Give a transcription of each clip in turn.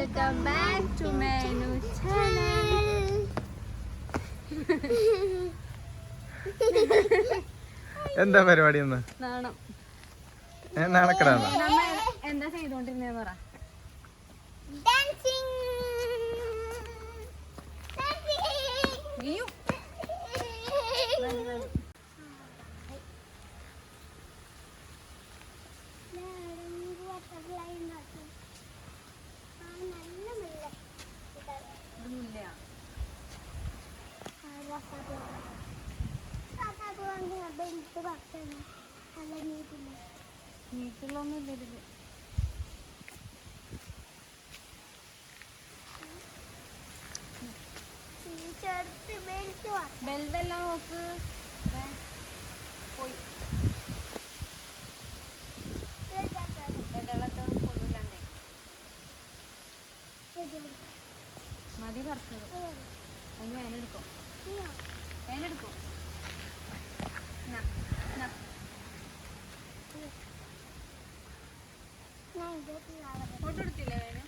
Welcome back to മേനു channel. എന്താ പരിപാടി ഒന്ന് നാണം നാണക്കടാണ്. എന്താ ചെയ്തോണ്ടിരുന്നേന്ന് പറ. നീട്ടുള്ളൊന്നുമില്ല ഇതില്. ബെൽറ്റെല്ലാം നോക്ക്. പോയി മതി പറിച്ചത്. അതിന് വേനെടുക്കും വേനെടുക്കും. ഫോട്ടോ എടുത്തില്ലേ വേന്?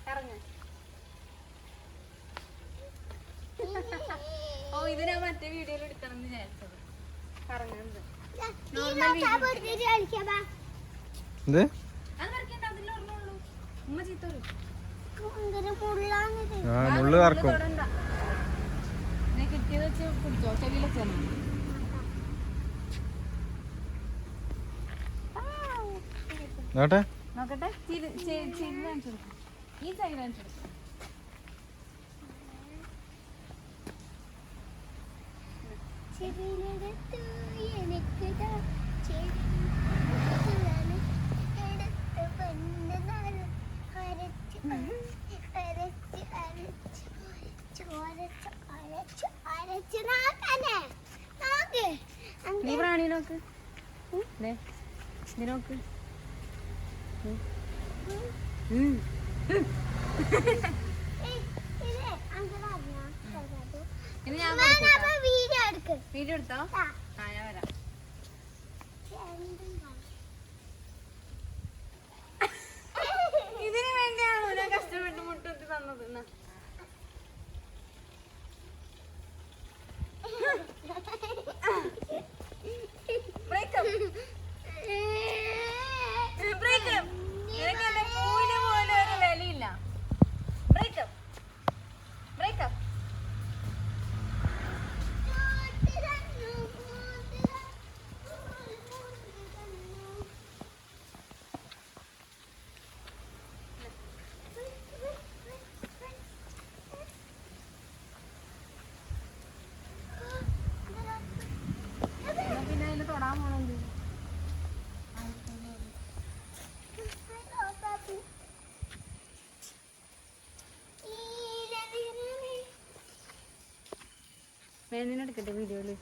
കറങ്ങ. ഓ ഇത് ഞാൻ മറ്റേ വീഡിയോയിൽ എടുക്കണം എന്ന് വിചാരിച്ചത്. കറങ്ങുന്നത് ഉമ്മ ചീത്ത കിട്ടിയത് വെച്ച് കുടിച്ചോ. ചെവിയിൽ വെച്ചാൽ നോക്കട്ടെ. ഈ സൈഡ് കാണിച്ചെടുക്കും. നീ പ്രാണി നോക്ക്. നീ നോക്ക്. വീഡിയോ എടുത്തോ? ഞാൻ വരാം. ഇതിന് വേണ്ടിയാണോ ഞാൻ കഷ്ടപ്പെട്ട് മുട്ടത്തി തന്നത്? വേനെടുക്കട്ടെ വീഡിയോയില്.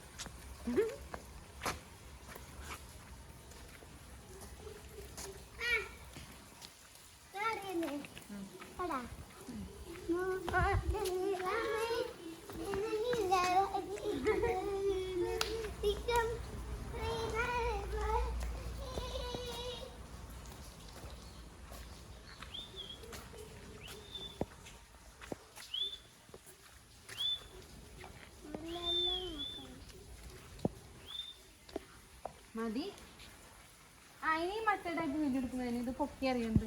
മതി. ഇനി മറ്റേ ടൈപ്പ് വീഡിയോ എടുക്കുന്നതിന് ഇത് പൊക്കി അറിയുന്നത്.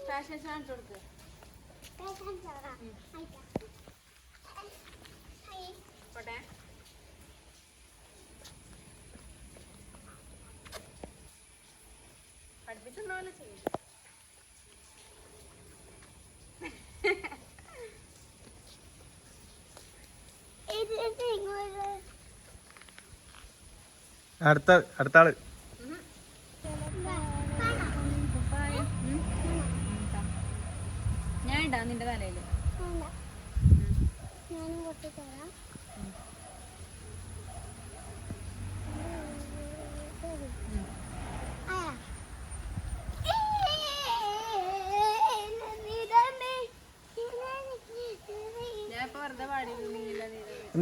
ഫാഷൻ കാണിച്ചു കൊടുക്ക്. പോട്ടെ. പഠിപ്പിച്ചെന്ന പോലെ ചെയ്യും. അടുത്ത ആള്. ഞാൻ ഇടാം നിന്റെ തലയില്.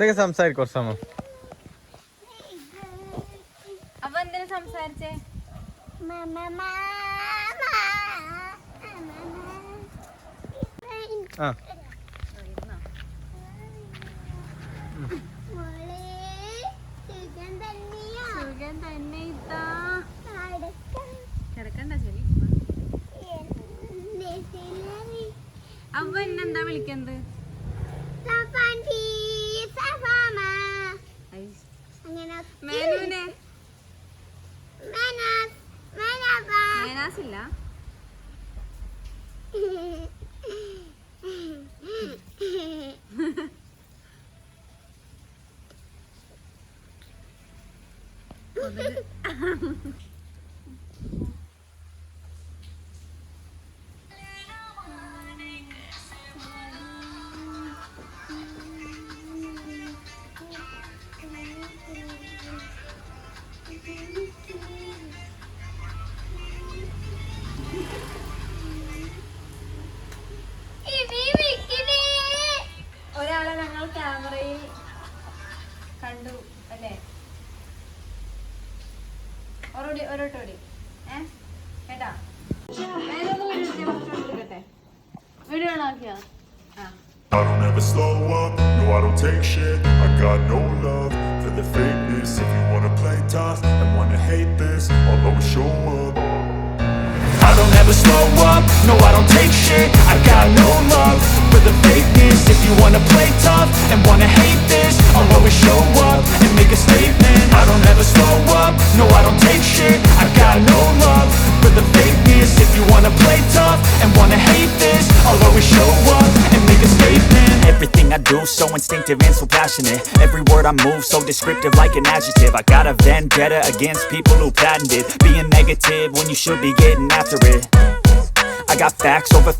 എന്തൊക്കെ സംസാരിക്കും കുറച്ച് സമയം. അപ്പൊ എന്തിനാ സംസാരിച്ചേ? ആ സുഖം തന്നെ ഇതാ. കിടക്കണ്ട ശരി. അവ എന്നെന്താ വിളിക്കുന്നത്? മേനുവിനെ മേനാസില്ല. ഒരാളെ ഞങ്ങൾ ക്യാമറയിൽ കണ്ടു അല്ലേ? ഒരോട്ടോടി കേട്ടാ. Video ആക്കിയാ. I don't ever slow up, no I don't take shit. I got no love for the fakeness. If you wanna play tough and wanna hate this, I'll always show up. I don't ever slow up, no I don't take shit. I got no love for the fakeness. If you wanna play tough and wanna hate this, I'll always show up and make a statement. I don't ever slow up, no I don't take shit. I got no love for the fakeness. If you wanna play tough and wanna hate this, I'll always show up and make a statement. Everything I do so instinctive and so passionate. Every word I move so descriptive like an adjective. I got a vendetta against people who patented being negative when you should be getting after it. I got facts over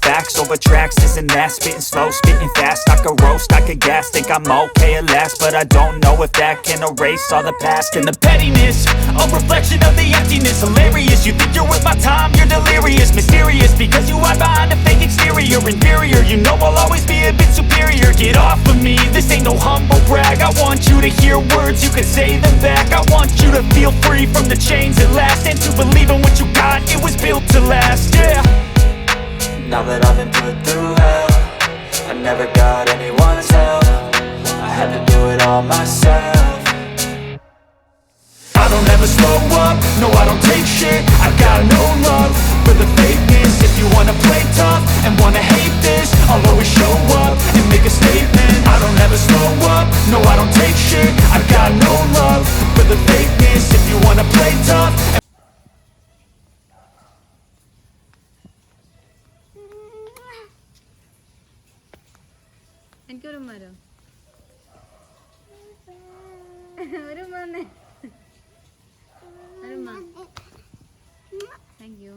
tracks, this and that. Spitting slow, spitting fast. I could roast, I could gas. Think I'm okay at last, but I don't know if that can erase all the past. And the pettiness, a reflection of the emptiness. Hilarious, you think you're worth my time, you're delirious. Mysterious, because you hide behind a fake exterior. Inferior, you know I'll always be a bit superior. Get off of me, this ain't no humble brag. I want you to hear words, you can say them back. I want you to feel free from the chains at last, and to believe in what you got, it was built to last, yeah. Now that I've been put through hell, I never got anyone's help. I had to do it all myself. I don't ever slow up, no I don't take shit. I got no love for the fakeness. If you wanna play tough and wanna hate this, I'll always show up and make a statement. I don't ever slow up, no I don't take shit. I got no love for the fakeness. If you wanna play tough and എനിക്കൊരു മരം ഒരു മന്നെ thank you.